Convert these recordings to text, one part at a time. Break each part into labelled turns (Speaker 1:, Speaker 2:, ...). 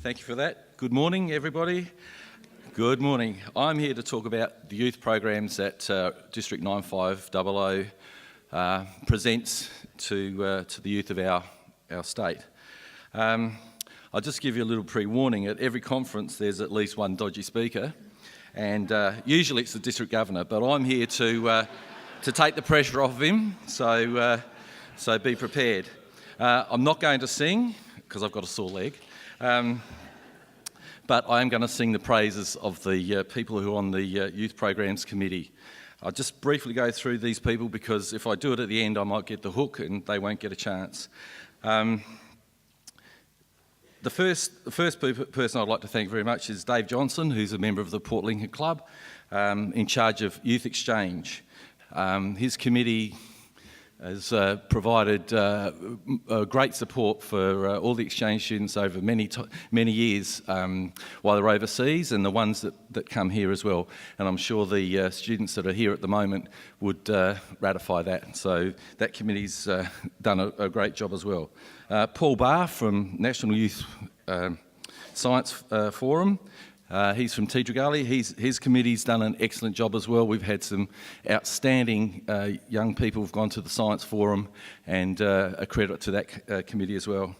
Speaker 1: Thank you for that. Good morning, everybody. Good morning. I'm here to talk about the youth programs that District 9500 presents to the youth of our state. I'll just give you a little pre-warning. At every conference, there's at least one dodgy speaker, and usually it's the district governor. But I'm here to take the pressure off him. So be prepared. I'm not going to sing because I've got a sore leg. But I am going to sing the praises of the people who are on the Youth Programs Committee. I'll just briefly go through these people because if I do it at the end I might get the hook and they won't get a chance. The first person I'd like to thank very much is Dave Johnson, who's a member of the Port Lincoln Club, in charge of Youth Exchange. His committee has provided great support for all the exchange students over many years while they're overseas, and the ones that come here as well. And I'm sure the students that are here at the moment would ratify that. So that committee's done a great job as well. Paul Barr from National Youth Science Forum. He's from Tidrigully. His committee's done an excellent job as well. We've had some outstanding young people who've gone to the Science Forum, and a credit to that committee as well.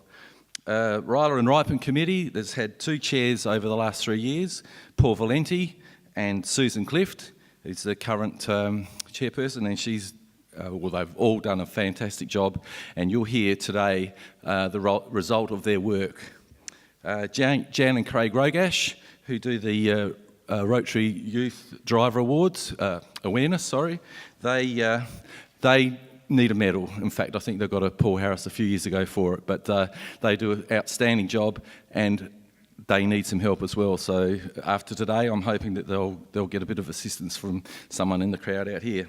Speaker 1: Ryler and Ripon Committee, there's had two chairs over the last 3 years, Paul Valenti and Susan Clift, who's the current chairperson, and they've all done a fantastic job, and you'll hear today the result of their work. Jan and Craig Rogash, who do the Rotary Youth Driver Awards, awareness, they need a medal. In fact, I think they got a Paul Harris a few years ago for it, but they do an outstanding job and they need some help as well. So after today, I'm hoping that they'll get a bit of assistance from someone in the crowd out here.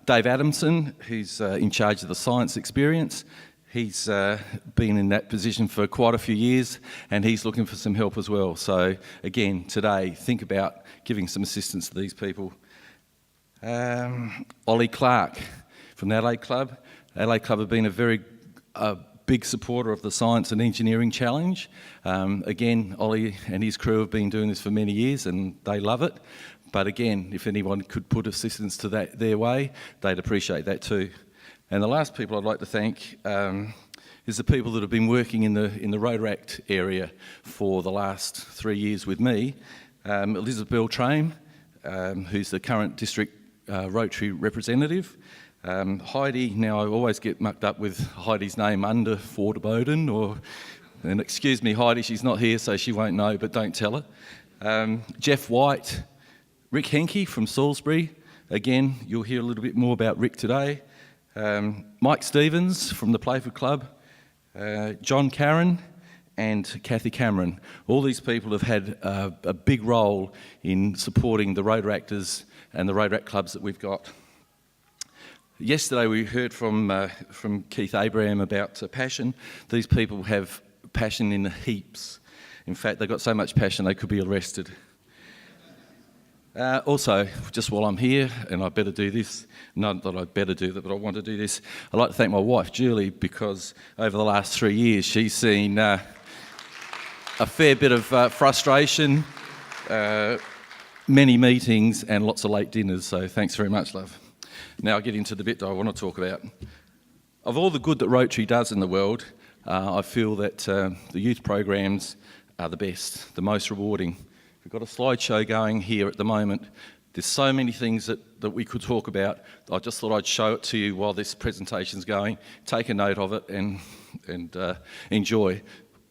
Speaker 1: Dave Adamson, who's in charge of the science experience. He's been in that position for quite a few years and he's looking for some help as well. So again, today, think about giving some assistance to these people. Ollie Clark from the Adelaide Club. Adelaide Club have been a very big supporter of the Science and Engineering Challenge. Again, Ollie and his crew have been doing this for many years and they love it. But again, if anyone could put assistance to that their way, they'd appreciate that too. And the last people I'd like to thank is the people that have been working in the Rotaract area for the last 3 years with me. Elizabeth Beltrame, who's the current district Rotary representative. Heidi, now I always get mucked up with Heidi's name under Forderboden, and excuse me Heidi, she's not here so she won't know, but don't tell her. Jeff White, Rick Henke from Salisbury. Again, you'll hear a little bit more about Rick today. Mike Stevens from the Playford Club, John Caron and Kathy Cameron. All these people have had a big role in supporting the Rotaractors and the Rotaract clubs that we've got. Yesterday we heard from Keith Abraham about passion. These people have passion in heaps. In fact, they've got so much passion they could be arrested. Also, just while I'm here, and I better do this, not that I better do that, but I want to do this, I'd like to thank my wife, Julie, because over the last 3 years she's seen a fair bit of frustration, many meetings and lots of late dinners, so thanks very much, love. Now I'll get into the bit that I want to talk about. Of all the good that Rotary does in the world, I feel that the youth programs are the best, the most rewarding. We've got a slideshow going here at the moment. There's so many things that we could talk about. I just thought I'd show it to you while this presentation's going. Take a note of it and enjoy.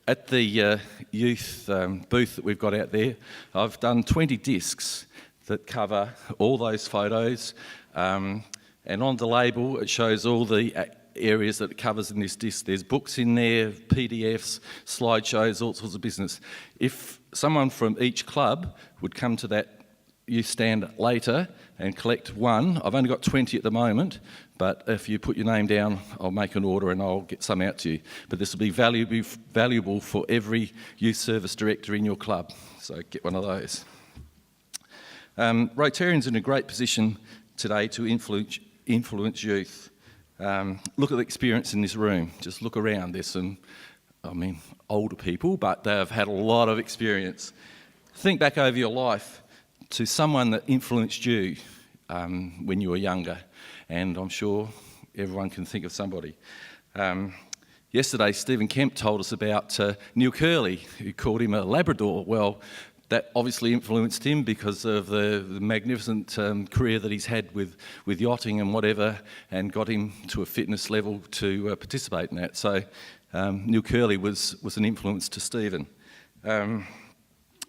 Speaker 1: At the youth booth that we've got out there, I've done 20 discs that cover all those photos. And on the label, it shows all the areas that it covers in this disc. There's books in there, PDFs, slideshows, all sorts of business. If someone from each club would come to that youth stand later and collect one, I've only got 20 at the moment, but if you put your name down, I'll make an order and I'll get some out to you. But this will be valuable for every youth service director in your club, so get one of those. Rotarians are in a great position today to influence youth. Look at the experience in this room. Just look around. There's some older people, but they've had a lot of experience. Think back over your life to someone that influenced you when you were younger, and I'm sure everyone can think of somebody. Yesterday, Stephen Kemp told us about Neil Curley, who called him a Labrador. Well, that obviously influenced him because of the magnificent career that he's had with yachting and whatever, and got him to a fitness level to participate in that. So Neil Curley was an influence to Stephen.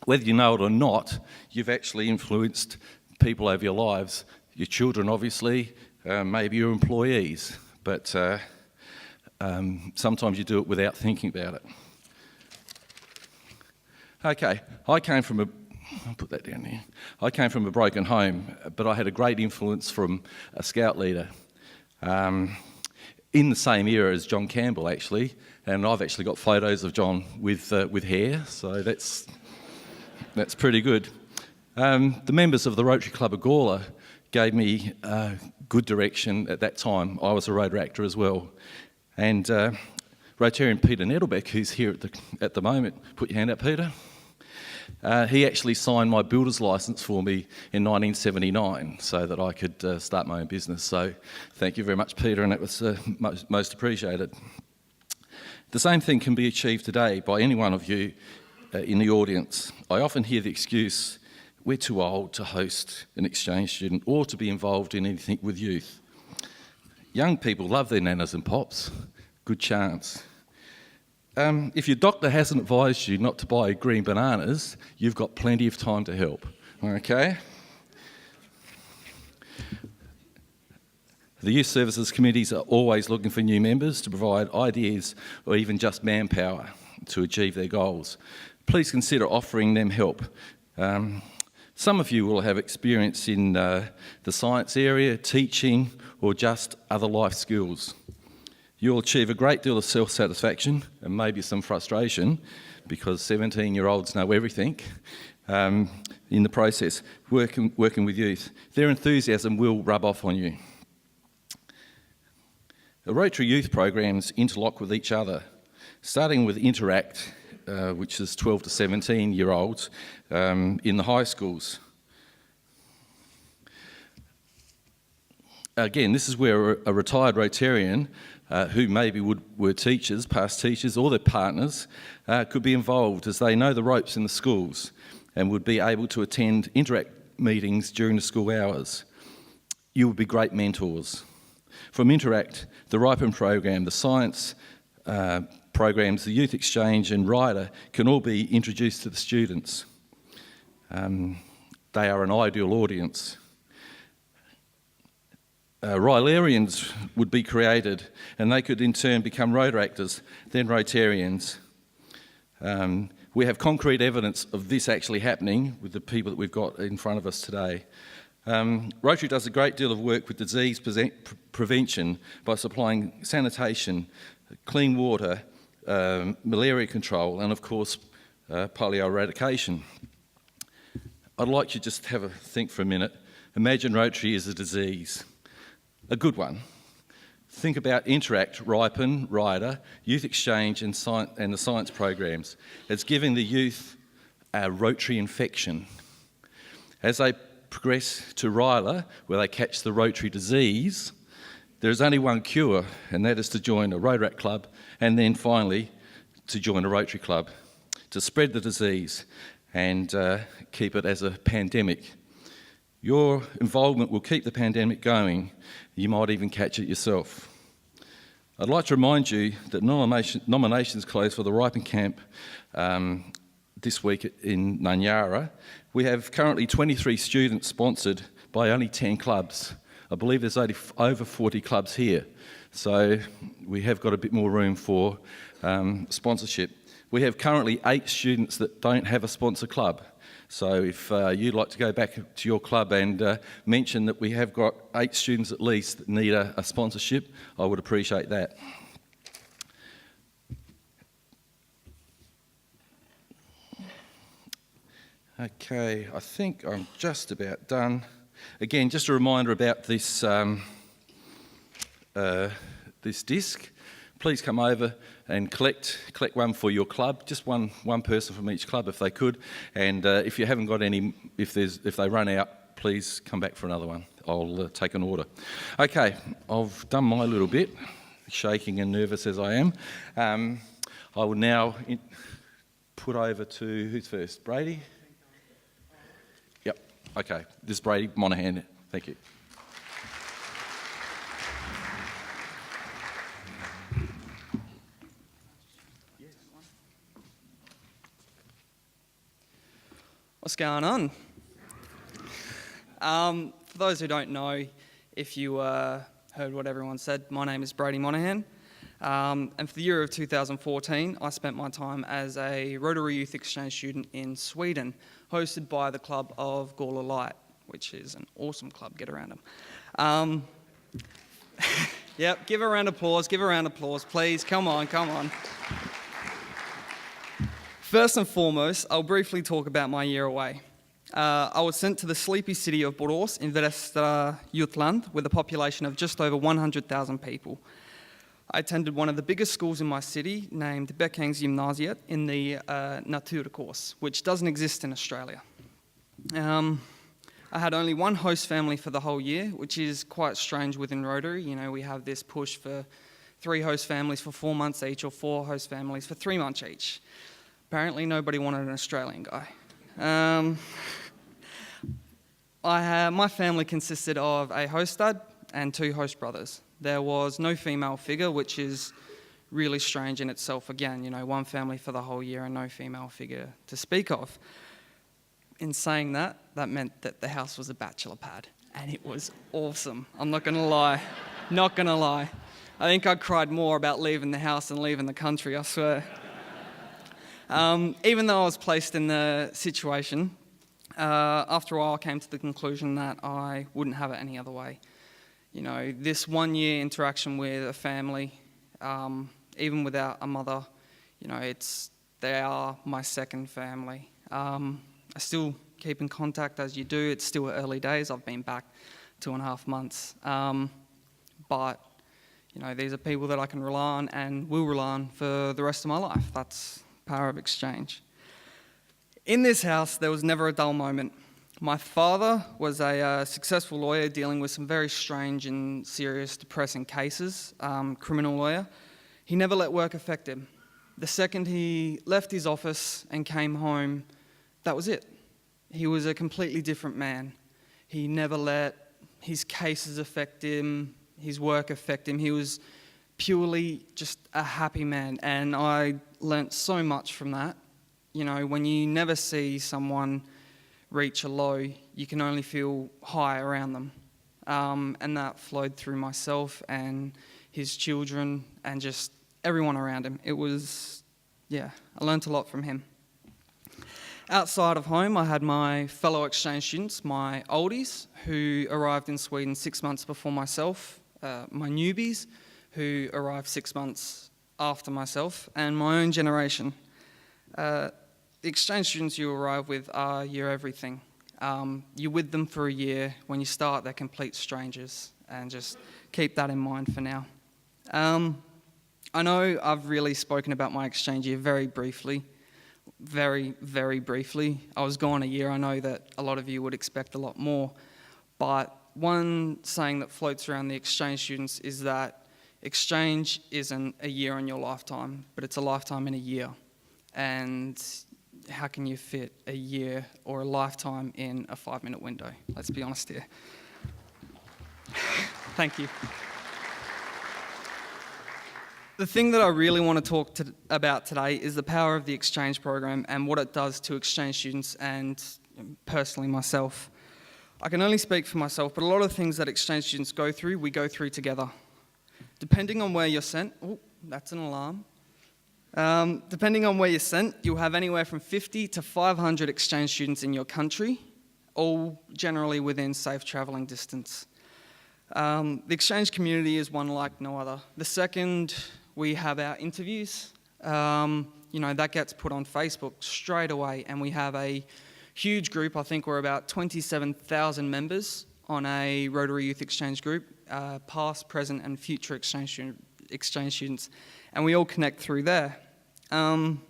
Speaker 1: Whether you know it or not, you've actually influenced people over your lives. Your children, obviously, maybe your employees, but sometimes you do it without thinking about it. Okay, I'll put that down there. I came from a broken home, but I had a great influence from a scout leader in the same era as John Campbell, actually, and I've actually got photos of John with hair, so that's pretty good. The members of the Rotary Club of Gawler gave me good direction at that time. I was a Rotaract as well, and Rotarian Peter Nettlebeck, who's here at the moment, put your hand up, Peter. He actually signed my builder's licence for me in 1979 so that I could start my own business. So thank you very much, Peter, and that was most appreciated. The same thing can be achieved today by any one of you in the audience. I often hear the excuse, we're too old to host an exchange student or to be involved in anything with youth. Young people love their nanas and pops. Good chance. If your doctor hasn't advised you not to buy green bananas, you've got plenty of time to help, okay? The youth services committees are always looking for new members to provide ideas or even just manpower to achieve their goals. Please consider offering them help. Some of you will have experience in the science area, teaching, or just other life skills. You'll achieve a great deal of self-satisfaction and maybe some frustration because 17-year-olds know everything in the process, working with youth. Their enthusiasm will rub off on you. The Rotary youth programs interlock with each other, starting with Interact, which is 12 to 17-year-olds in the high schools. Again, this is where a retired Rotarian who maybe were teachers, past teachers, or their partners, could be involved as they know the ropes in the schools and would be able to attend Interact meetings during the school hours. You would be great mentors. From Interact, the Ripen program, the science programs, the youth exchange and rider can all be introduced to the students. They are an ideal audience. Rylarians would be created and they could in turn become Rotaractors, then Rotarians. We have concrete evidence of this actually happening with the people that we've got in front of us today. Rotary does a great deal of work with disease prevention by supplying sanitation, clean water, malaria control and of course polio eradication. I'd like you to just have a think for a minute. Imagine Rotary is a disease. A good one. Think about Interact, Ripen, Rider, Youth Exchange and the science programs. It's giving the youth a Rotary infection. As they progress to Ryla, where they catch the Rotary disease, there's only one cure, and that is to join a Rotaract club and then finally to join a Rotary club to spread the disease and keep it as a pandemic. Your involvement will keep the pandemic going. You might even catch it yourself. I'd like to remind you that nominations closed for the Ripen Camp this week in Nanyara. We have currently 23 students sponsored by only 10 clubs. I believe there's over 40 clubs here, so we have got a bit more room for sponsorship. We have currently 8 students that don't have a sponsor club. So if you'd like to go back to your club and mention that we have got 8 students at least that need a sponsorship, I would appreciate that. Okay, I think I'm just about done. Again, just a reminder about this, this disc. please come over and collect one for your club, just one person from each club if they could. And if you haven't got any, if they run out, please come back for another one. I'll take an order. Okay, I've done my little bit, shaking and nervous as I am. I will now put over to, who's first? Brady? Yep, okay. This is Brady Monaghan. Thank you.
Speaker 2: What's going on? For those who don't know, if you heard what everyone said, my name is Brady Monaghan. And for the year of 2014, I spent my time as a Rotary Youth Exchange student in Sweden, hosted by the club of Gawler Light, which is an awesome club. Get around them. Yep, give a round of applause, please. Come on. First and foremost, I'll briefly talk about my year away. I was sent to the sleepy city of Borås in Västra Jutland with a population of just over 100,000 people. I attended one of the biggest schools in my city named Bekängsgymnasiet in the Natur course, which doesn't exist in Australia. I had only one host family for the whole year, which is quite strange within Rotary. You know, we have this push for 3 host families for 4 months each or 4 host families for 3 months each. Apparently nobody wanted an Australian guy. My family consisted of a host dad and 2 host brothers. There was no female figure, which is really strange in itself. Again, you know, one family for the whole year and no female figure to speak of. In saying that, that meant that the house was a bachelor pad, and it was awesome. I'm not gonna lie. I think I cried more about leaving the house than leaving the country, I swear. Even though I was placed in the situation, after a while I came to the conclusion that I wouldn't have it any other way. You know, this 1 year interaction with a family, even without a mother, you know, they are my second family. I still keep in contact as you do. It's still early days. I've been back 2.5 months. But, you know, these are people that I can rely on and will rely on for the rest of my life. That's power of exchange. In this house, there was never a dull moment. My father was a successful lawyer dealing with some very strange and serious, depressing cases, criminal lawyer. He never let work affect him. The second he left his office and came home, that was it. He was a completely different man. He never let his cases affect him, his work affect him. He was purely just a happy man, and I learnt so much from that. You know, when you never see someone reach a low, you can only feel high around them. And that flowed through myself and his children and just everyone around him. It was, I learnt a lot from him. Outside of home, I had my fellow exchange students, my oldies, who arrived in Sweden 6 months before myself, my newbies, who arrived 6 months after myself, and my own generation. The exchange students you arrive with are your everything. You're with them for a year. When you start, they're complete strangers, and just keep that in mind for now. I know I've really spoken about my exchange year very briefly, very, very briefly. I was gone a year. I know that a lot of you would expect a lot more, but one saying that floats around the exchange students is that exchange isn't a year in your lifetime, but it's a lifetime in a year. And how can you fit a year or a lifetime in a 5-minute window? Let's be honest here. Thank you. The thing that I really want to talk about today is the power of the exchange program and what it does to exchange students and personally myself. I can only speak for myself, but a lot of things that exchange students go through, we go through together. Depending on where you're sent, that's an alarm. Depending on where you're sent, you'll have anywhere from 50 to 500 exchange students in your country, all generally within safe travelling distance. The exchange community is one like no other. The second we have our interviews, that gets put on Facebook straight away, and we have a huge group. I think we're about 27,000 members on a Rotary Youth Exchange group, past, present and future exchange exchange students, and we all connect through there. From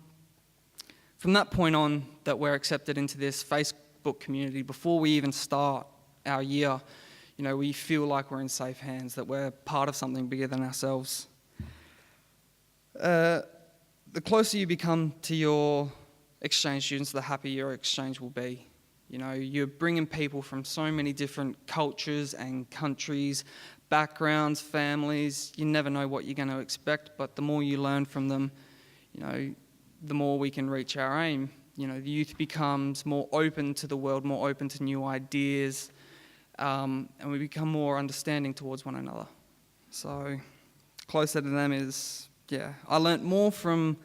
Speaker 2: that point on that we're accepted into this Facebook community, before we even start our year, we feel like we're in safe hands, that we're part of something bigger than ourselves. The closer you become to your exchange students, the happier your exchange will be. You're bringing people from so many different cultures and countries, backgrounds, families. You never know what you're going to expect, but the more you learn from them, the more we can reach our aim. The youth becomes more open to the world, more open to new ideas, and we become more understanding towards one another. So closer to them is, I learnt more from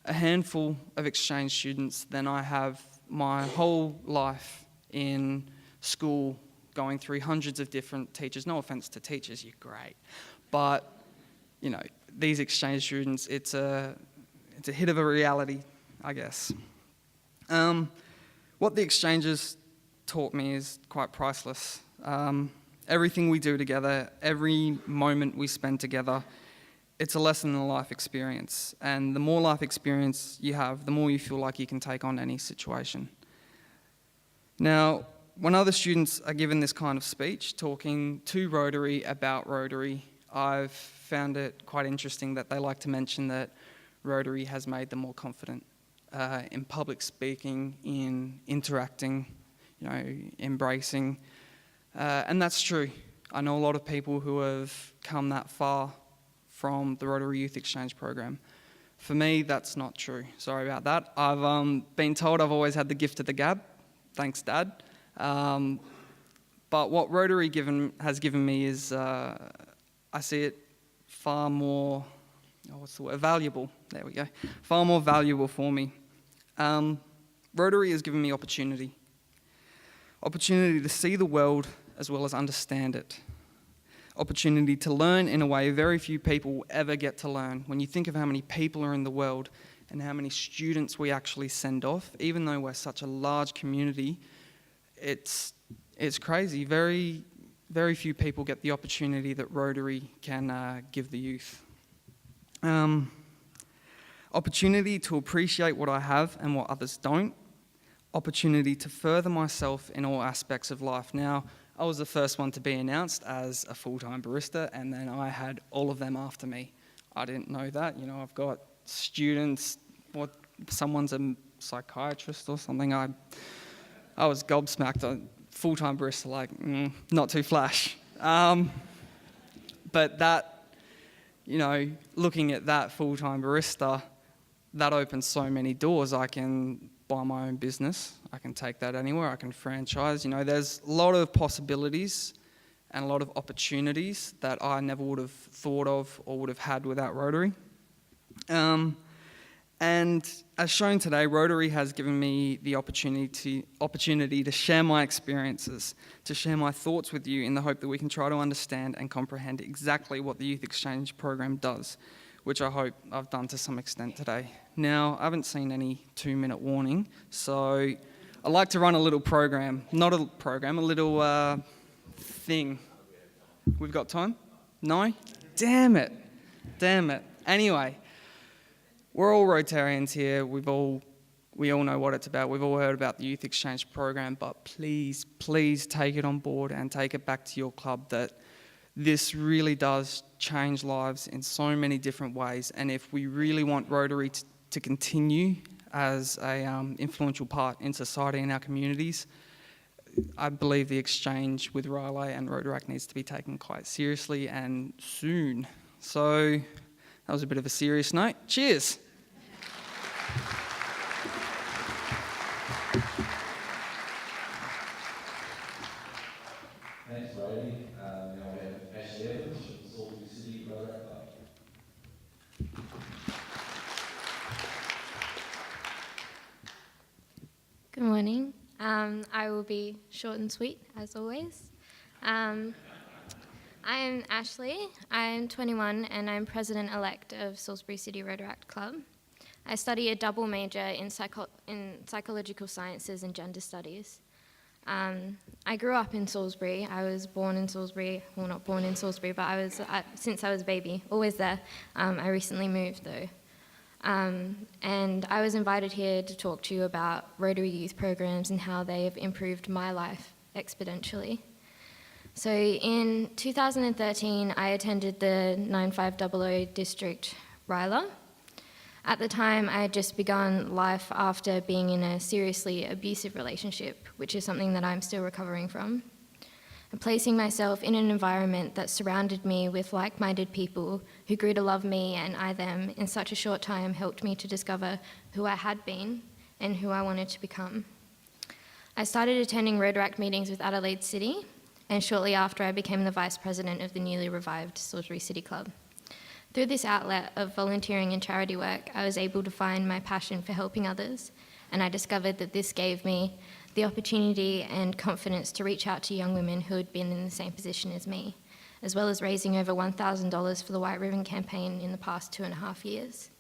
Speaker 2: a handful of exchange students than I have my whole life in school, going through hundreds of different teachers. No offense to teachers, you're great. But, these exchange students, it's a hit of a reality, I guess. What the exchanges taught me is quite priceless. Everything we do together, every moment we spend together, it's a lesson in a life experience. And the more life experience you have, the more you feel like you can take on any situation. Now, when other students are given this kind of speech, talking to Rotary about Rotary, I've found it quite interesting that they like to mention that Rotary has made them more confident in public speaking, in interacting, embracing. And that's true. I know a lot of people who have come that far from the Rotary Youth Exchange Program. For me, that's not true. Sorry about that. I've been told I've always had the gift of the gab. Thanks, Dad. But what Rotary has given me is, I see it far more, valuable. There we go. Far more valuable for me. Rotary has given me opportunity to see the world as well as understand it. Opportunity to learn in a way very few people will ever get to learn. When you think of how many people are in the world and how many students we actually send off, even though we're such a large community, it's crazy. Very, very few people get the opportunity that Rotary can give the youth. Opportunity to appreciate what I have and what others don't. Opportunity to further myself in all aspects of life. Now, I was the first one to be announced as a full-time barista, and then I had all of them after me. I didn't know that. I've got students, someone's a psychiatrist or something. I was gobsmacked. Full-time barista, not too flash. But that, looking at that full-time barista, that opens so many doors. I can buy my own business. I can take that anywhere. I can franchise. There's a lot of possibilities and a lot of opportunities that I never would have thought of or would have had without Rotary. And as shown today, Rotary has given me the opportunity to share my experiences, to share my thoughts with you in the hope that we can try to understand and comprehend exactly what the Youth Exchange Program does, which I hope I've done to some extent today. Now, I haven't seen any 2-minute warning, so I'd like to run a little program. Not a program, a little thing. We've got time? No? Damn it. Anyway, we're all Rotarians here. We all know what it's about. We've all heard about the Youth Exchange Program, but please take it on board and take it back to your club that this really does change lives in so many different ways. And if we really want Rotary to continue as an influential part in society and our communities, I believe the exchange with Raleigh and Rotaract needs to be taken quite seriously and soon. So that was a bit of a serious note. Cheers.
Speaker 1: Thanks, Brady. Now we have Ashley Evans from the Salisbury City Rotaract Club.
Speaker 3: Good morning. I will be short and sweet, as always. I am Ashley. I am 21 and I'm president-elect of Salisbury City Rotaract Club. I study a double major in psychological sciences and gender studies. I grew up in Salisbury. I was born in Salisbury. Well, not born in Salisbury, but since I was a baby, always there. I recently moved though. And I was invited here to talk to you about Rotary youth programs and how they have improved my life exponentially. So in 2013, I attended the 9500 district RILA. At the time, I had just begun life after being in a seriously abusive relationship, which is something that I'm still recovering from. And placing myself in an environment that surrounded me with like-minded people who grew to love me and I them in such a short time helped me to discover who I had been and who I wanted to become. I started attending Rotaract meetings with Adelaide City, and shortly after I became the Vice President of the newly revived Salisbury City Club. Through this outlet of volunteering and charity work, I was able to find my passion for helping others, and I discovered that this gave me the opportunity and confidence to reach out to young women who had been in the same position as me, as well as raising over $1,000 for the White Ribbon campaign in the past 2.5 years,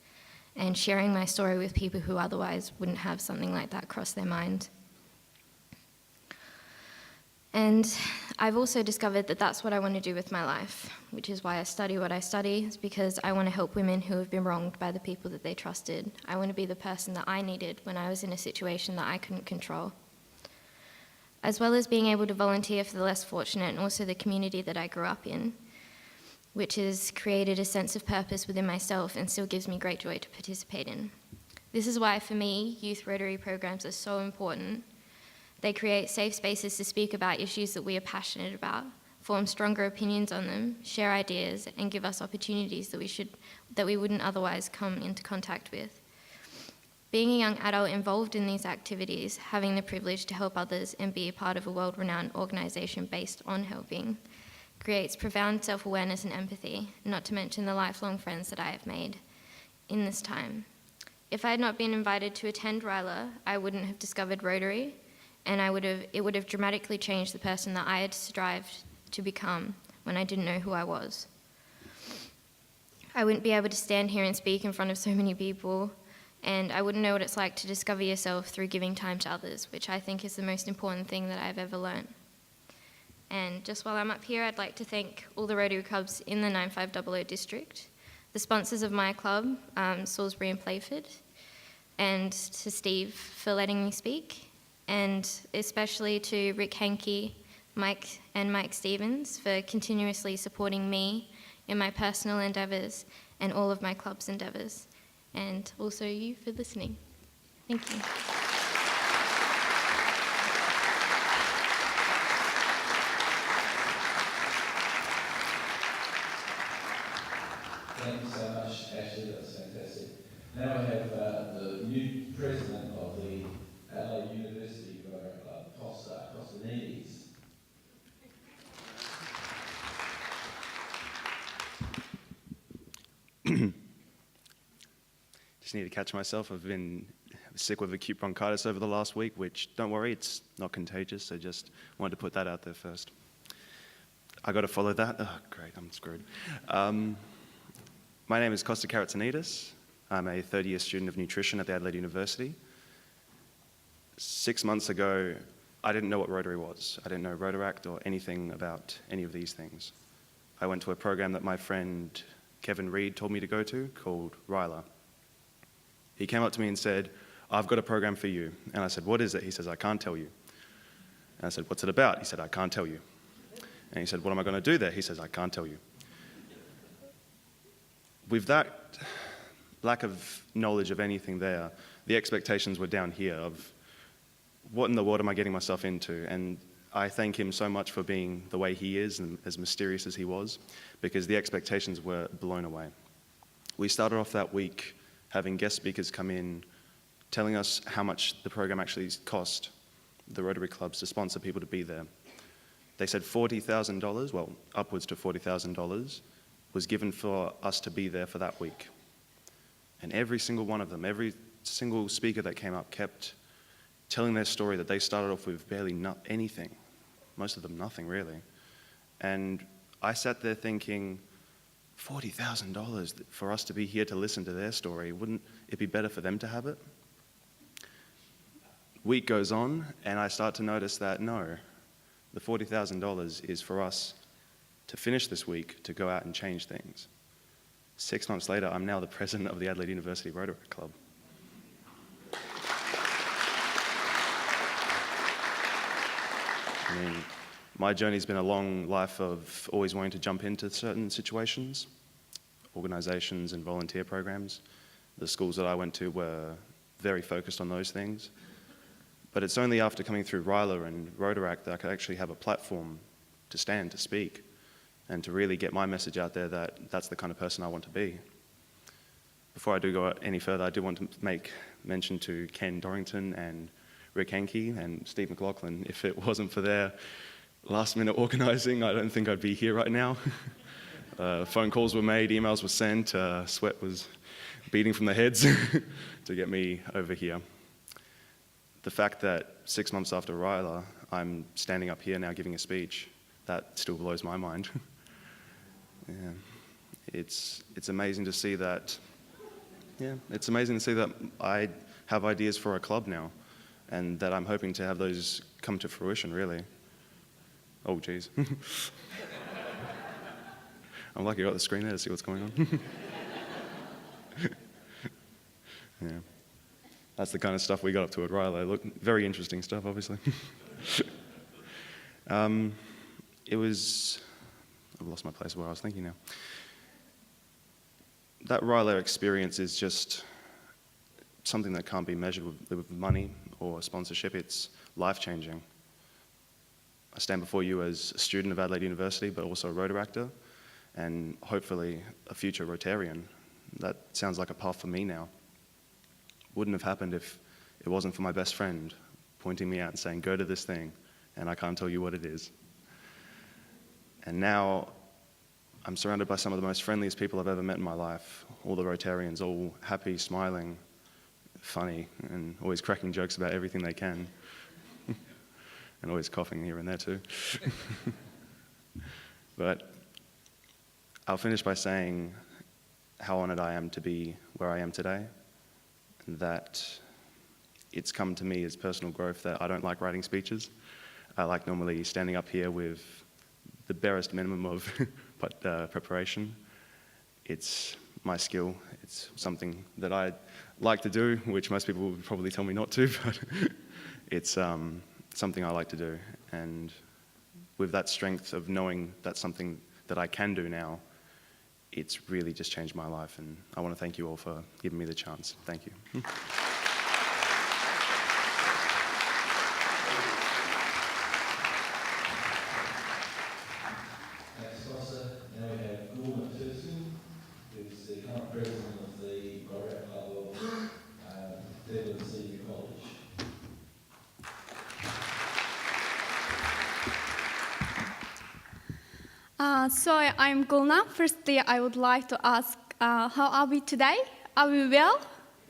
Speaker 3: and sharing my story with people who otherwise wouldn't have something like that cross their mind. And I've also discovered that that's what I want to do with my life, which is why I study what I study, is because I want to help women who have been wronged by the people that they trusted. I want to be the person that I needed when I was in a situation that I couldn't control. As well as being able to volunteer for the less fortunate and also the community that I grew up in, which has created a sense of purpose within myself and still gives me great joy to participate in. This is why, for me, youth Rotary programs are so important. They create safe spaces to speak about issues that we are passionate about, form stronger opinions on them, share ideas, and give us opportunities that we wouldn't otherwise come into contact with. Being a young adult involved in these activities, having the privilege to help others and be a part of a world-renowned organisation based on helping, creates profound self-awareness and empathy, not to mention the lifelong friends that I have made in this time. If I had not been invited to attend RILA, I wouldn't have discovered Rotary, and it would have dramatically changed the person that I had strived to become when I didn't know who I was. I wouldn't be able to stand here and speak in front of so many people, and I wouldn't know what it's like to discover yourself through giving time to others, which I think is the most important thing that I've ever learned. And just while I'm up here, I'd like to thank all the Rotary clubs in the 9500 district, the sponsors of my club, Salisbury and Playford, and to Steve for letting me speak, and especially to Rick Hankey, Mike Stevens for continuously supporting me in my personal endeavours and all of my club's endeavours, and also you for listening. Thank you.
Speaker 1: Thank you so much, Ashley. That's fantastic. Now we have the new president of the Adelaide University Rotary Club, Costanides.
Speaker 4: Just need to catch myself. I've been sick with acute bronchitis over the last week, which, don't worry, it's not contagious, so just wanted to put that out there first. I got to follow that? Oh, great, I'm screwed. My name is Costa Karatsanidis. I'm a third-year student of nutrition at the Adelaide University. 6 months ago, I didn't know what Rotary was. I didn't know Rotaract or anything about any of these things. I went to a program that my friend Kevin Reed told me to go to called RILA. He came up to me and said, "I've got a program for you." And I said, "What is it?" He says, "I can't tell you." And I said, "What's it about?" He said, "I can't tell you." And he said, "What am I going to do there?" He says, "I can't tell you." With that lack of knowledge of anything there, the expectations were down here of what in the world am I getting myself into? And I thank him so much for being the way he is and as mysterious as he was, because the expectations were blown away. We started off that week having guest speakers come in, telling us how much the program actually cost the Rotary clubs to sponsor people to be there. They said $40,000, well, upwards to $40,000, was given for us to be there for that week. And every single one of them, every single speaker that came up kept telling their story that they started off with barely anything. Most of them nothing, really. And I sat there thinking, $40,000 for us to be here to listen to their story, wouldn't it be better for them to have it? week goes on, and I start to notice that no, the $40,000 is for us to finish this week, to go out and change things. 6 months later, I'm now the president of the Adelaide University Rotaract Club. I mean, my journey's been a long life of always wanting to jump into certain situations, organisations and volunteer programs. The schools that I went to were very focused on those things. But it's only after coming through RYLA and Rotaract that I could actually have a platform to stand, to speak, and to really get my message out there that that's the kind of person I want to be. Before I do go any further, I do want to make mention to Ken Dorrington and Rick Henke and Steve McLaughlin. If it wasn't for their last-minute organising, I don't think I'd be here right now. Phone calls were made, emails were sent, sweat was beating from the heads to get me over here. The fact that 6 months after RYLA, I'm standing up here now giving a speech, that still blows my mind. Yeah. It's amazing to see that. Yeah, it's amazing to see that I have ideas for a club now, and that I'm hoping to have those come to fruition, really. Oh, geez. I'm lucky I got the screen there to see what's going on. Yeah. That's the kind of stuff we got up to at RYLA. Look, very interesting stuff, obviously. It was... I've lost my place where I was thinking now. That RYLA experience is just something that can't be measured with money or sponsorship. It's life-changing. I stand before you as a student of Adelaide University, but also a Rotaractor, and hopefully a future Rotarian. That sounds like a path for me now. Wouldn't have happened if it wasn't for my best friend pointing me out and saying, go to this thing, and I can't tell you what it is. And now I'm surrounded by some of the most friendliest people I've ever met in my life. All the Rotarians, all happy, smiling, funny, and always cracking jokes about everything they can. And always coughing here and there too. But I'll finish by saying how honoured I am to be where I am today, and that it's come to me as personal growth that I don't like writing speeches. I like normally standing up here with the barest minimum of preparation. It's my skill. It's something that I like to do, which most people would probably tell me not to, but it's something I like to do. And with that strength of knowing that's something that I can do now, it's really just changed my life. And I want to thank you all for giving me the chance. Thank you.
Speaker 5: So I'm Gulna. Firstly, I would like to ask, how are we today? Are we well?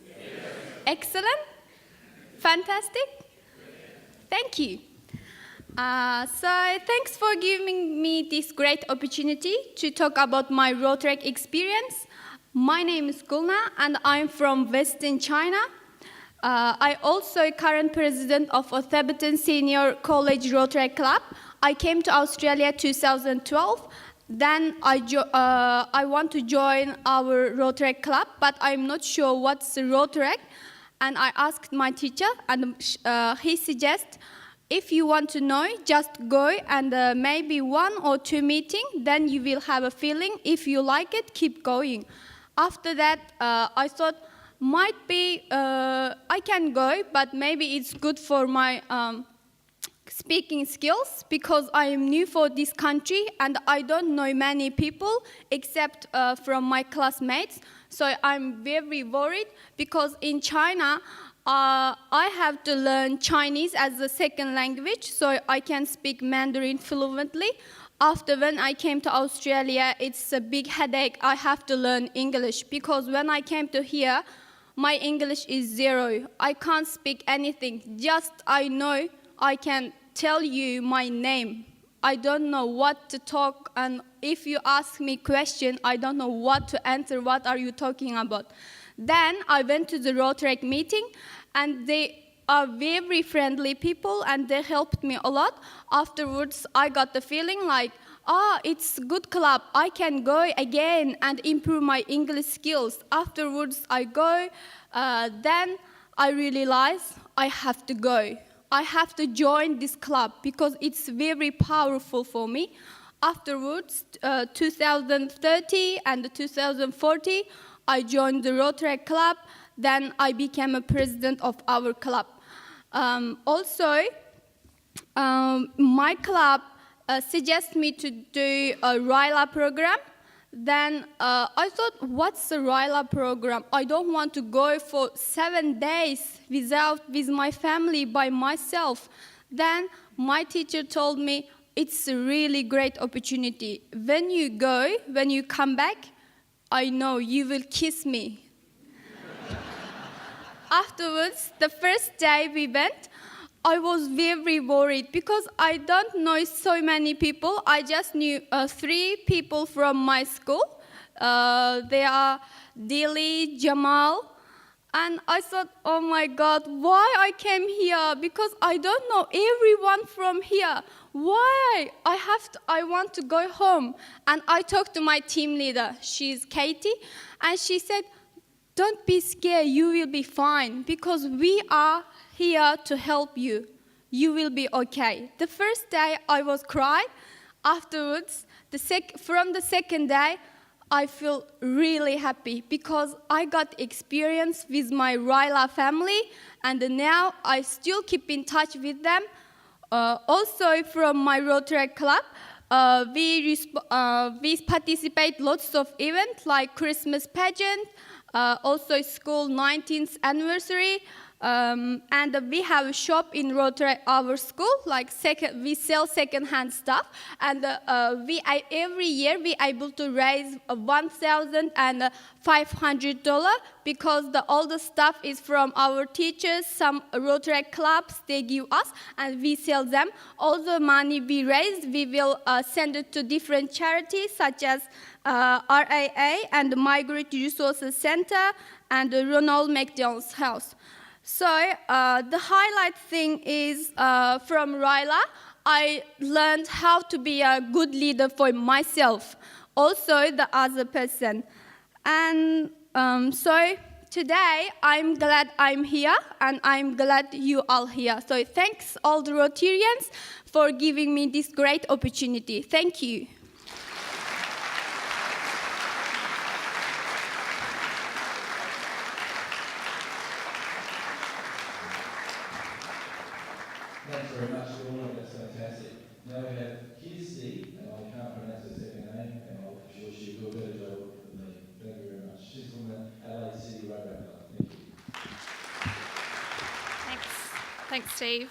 Speaker 5: Yes. Excellent? Fantastic? Thank you. So thanks for giving me this great opportunity to talk about my Rotaract experience. My name is Gulna, and I'm from Western China. I also current president of a Theberton Senior College Rotaract Club. I came to Australia 2012. Then I want to join our Rotaract Club, but I'm not sure what's Rotaract. And I asked my teacher, and he suggests, if you want to know, just go and maybe 1 or 2 meetings, then you will have a feeling. If you like it, keep going. After that, I thought, might be I can go, but maybe it's good for my speaking skills, because I am new for this country and I don't know many people except from my classmates. So I'm very worried, because in China, I have to learn Chinese as a second language, so I can speak Mandarin fluently. After when I came to Australia, it's a big headache. I have to learn English, because when I came to here, my English is 0. I can't speak anything. Just I know I can tell you my name. I don't know what to talk, and if you ask me question, I don't know what to answer. What are you talking about? Then I went to the Rotaract meeting, and they are very friendly people and they helped me a lot. Afterwards, I got the feeling like, it's a good club. I can go again and improve my English skills. Afterwards, I go. Then I realize I have to go. I have to join this club because it's very powerful for me. Afterwards, 2030 and 2040, I joined the Rotaract club. Then I became a president of our club. Also, my club suggested me to do a RILA program. Then I thought, what's the RILA program? I don't want to go for 7 days with my family by myself. Then my teacher told me, it's a really great opportunity. When you go, when you come back, I know you will kiss me. Afterwards, the first day we went, I was very worried because I don't know so many people. I just knew 3 people from my school. They are Dili, Jamal, and I thought, oh my God, why I came here? Because I don't know everyone from here. Why? I want to go home. And I talked to my team leader. She's Katie, and she said, don't be scared, you will be fine, because we are here to help you. You will be okay. The first day I was crying. Afterwards, from the second day, I feel really happy because I got experience with my RILA family, and now I still keep in touch with them. Also from my Rotaract club, we participate lots of events like Christmas pageant, also school 19th anniversary, and we have a shop in Rotary, our school, like we sell second-hand stuff, and every year we able to raise $1,500 because all the stuff is from our teachers, some Rotary clubs they give us, and we sell them. All the money we raise, we will send it to different charities such as RAA and Migrant Resources Center and the Ronald McDonald's House. So the highlight thing is from RILA, I learned how to be a good leader for myself, also the other person. And so today, I'm glad I'm here, and I'm glad you all here. So thanks all the Rotarians for giving me this great opportunity. Thank you.
Speaker 1: Thanks very much, Lorna. That's fantastic. Now we have Kirsty, and I can't pronounce her second name, and I'm sure she'll do a better job than me. Thank you very much. She's from the Adelaide City Rotaract Club. Thank you.
Speaker 6: Thanks, Steve.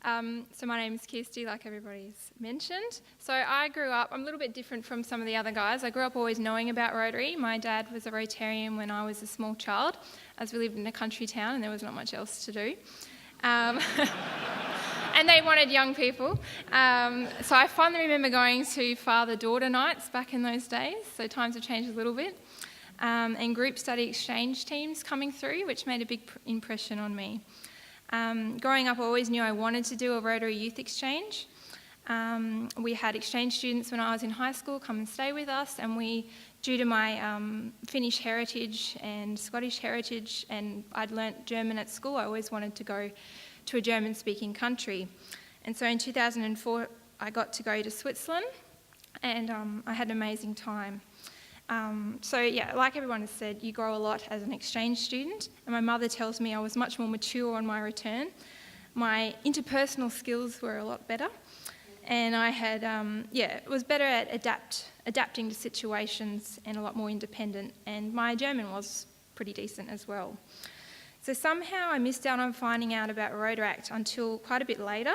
Speaker 6: So my name is Kirsty, like everybody's mentioned. So I grew up, I'm a little bit different from some of the other guys. I grew up always knowing about Rotary. My dad was a Rotarian when I was a small child, as we lived in a country town and there was not much else to do. And they wanted young people. So I fondly remember going to father-daughter nights back in those days, so times have changed a little bit, and group study exchange teams coming through, which made a big impression on me. Growing up, I always knew I wanted to do a Rotary Youth Exchange. We had exchange students when I was in high school come and stay with us, and due to my Finnish heritage and Scottish heritage, and I'd learnt German at school, I always wanted to go to a German-speaking country. And so in 2004, I got to go to Switzerland, and I had an amazing time. So yeah, like everyone has said, you grow a lot as an exchange student, and my mother tells me I was much more mature on my return. My interpersonal skills were a lot better, and I had, was better at adapting to situations and a lot more independent, and my German was pretty decent as well. So somehow I missed out on finding out about Rotaract until quite a bit later.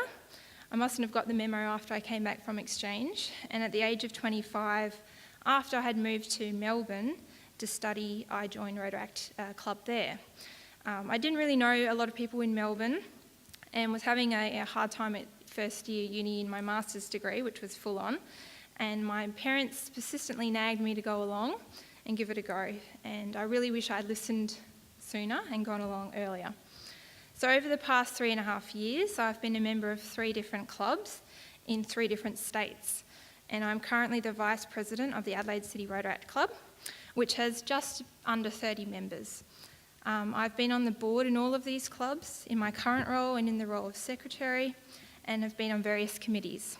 Speaker 6: I mustn't have got the memo after I came back from exchange, and at the age of 25, after I had moved to Melbourne to study, I joined Rotaract Club there. I didn't really know a lot of people in Melbourne and was having a hard time at first year uni in my master's degree, which was full on, and my parents persistently nagged me to go along and give it a go, and I really wish I'd listened sooner and gone along earlier. So over the past 3.5 years, I've been a member of 3 different clubs in 3 different states. And I'm currently the Vice President of the Adelaide City Rotaract Club, which has just under 30 members. I've been on the board in all of these clubs in my current role and in the role of Secretary, and have been on various committees.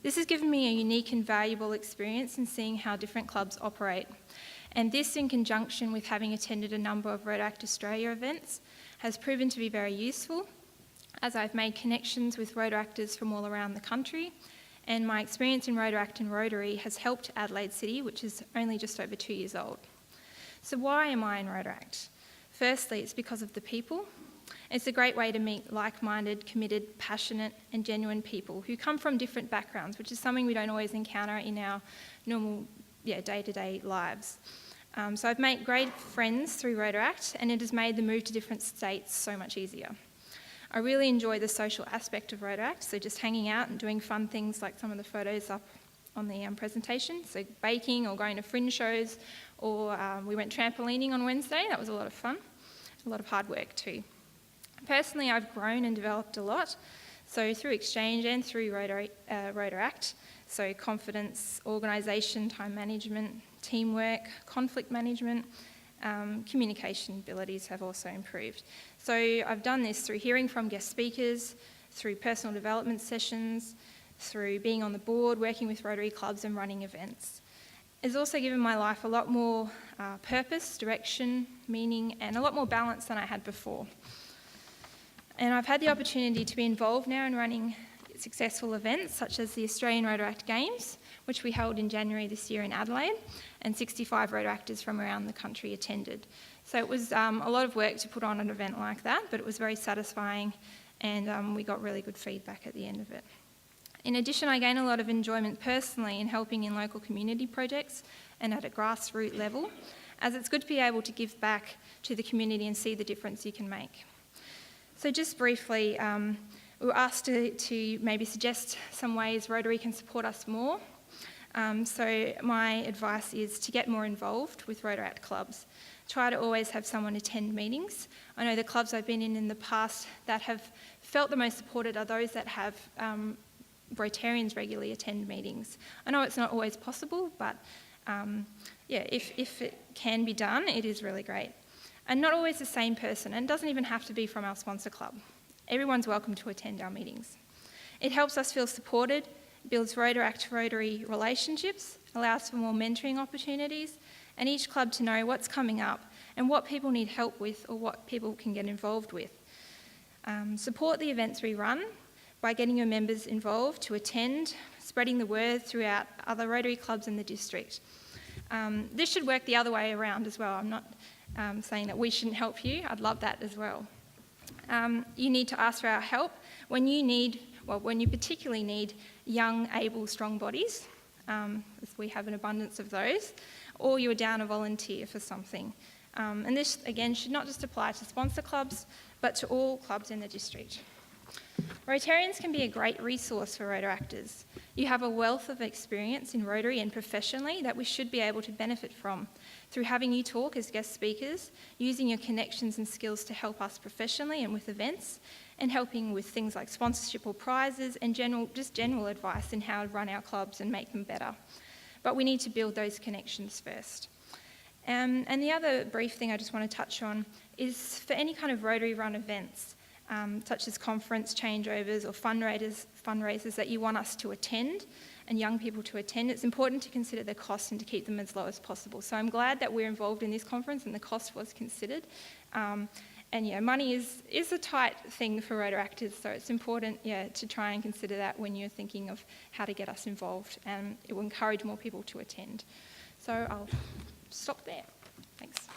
Speaker 6: This has given me a unique and valuable experience in seeing how different clubs operate. And this, in conjunction with having attended a number of Rotaract Australia events, has proven to be very useful, as I've made connections with Rotaractors from all around the country, and my experience in Rotaract and Rotary has helped Adelaide City, which is only just over 2 years old. So why am I in Rotaract? Firstly, it's because of the people. It's a great way to meet like-minded, committed, passionate and genuine people who come from different backgrounds, which is something we don't always encounter in our normal day-to-day lives. So I've made great friends through Rotaract, and it has made the move to different states so much easier. I really enjoy the social aspect of Rotaract, so just hanging out and doing fun things like some of the photos up on the presentation, so baking or going to fringe shows, or we went trampolining on Wednesday. That was a lot of fun, a lot of hard work too. Personally, I've grown and developed a lot, so through exchange and through Rotaract, so confidence, organisation, time management, teamwork, conflict management, communication abilities have also improved. So I've done this through hearing from guest speakers, through personal development sessions, through being on the board, working with Rotary clubs and running events. It's also given my life a lot more purpose, direction, meaning, and a lot more balance than I had before. And I've had the opportunity to be involved now in running successful events such as the Australian Rotaract Games, which we held in January this year in Adelaide, and 65 Rotaractors from around the country attended. So it was a lot of work to put on an event like that, but it was very satisfying, and we got really good feedback at the end of it. In addition, I gain a lot of enjoyment personally in helping in local community projects and at a grassroots level, as it's good to be able to give back to the community and see the difference you can make. So just briefly, we were asked to maybe suggest some ways Rotary can support us more. So my advice is to get more involved with Rotaract clubs. Try to always have someone attend meetings. I know the clubs I've been in the past that have felt the most supported are those that have Rotarians regularly attend meetings. I know it's not always possible, but if it can be done, it is really great. And not always the same person, and it doesn't even have to be from our sponsor club. Everyone's welcome to attend our meetings. It helps us feel supported, builds Rotaract-Rotary relationships, allows for more mentoring opportunities, and each club to know what's coming up and what people need help with or what people can get involved with. Support the events we run by getting your members involved to attend, spreading the word throughout other Rotary clubs in the district. This should work the other way around as well. I'm not saying that we shouldn't help you. I'd love that as well. You need to ask for our help when you particularly need young, able, strong bodies, as we have an abundance of those, or you're down a volunteer for something. And this, again, should not just apply to sponsor clubs, but to all clubs in the district. Rotarians can be a great resource for Rotaractors. You have a wealth of experience in Rotary and professionally that we should be able to benefit from through having you talk as guest speakers, using your connections and skills to help us professionally and with events, and helping with things like sponsorship or prizes and general advice in how to run our clubs and make them better. But we need to build those connections first. And the other brief thing I just want to touch on is for any kind of Rotary run events, such as conference changeovers or fundraisers that you want us to attend and young people to attend, it's important to consider the cost and to keep them as low as possible. So I'm glad that we're involved in this conference and the cost was considered. And money is a tight thing for Rotaractors, so it's important to try and consider that when you're thinking of how to get us involved, and it will encourage more people to attend. So I'll stop there. Thanks.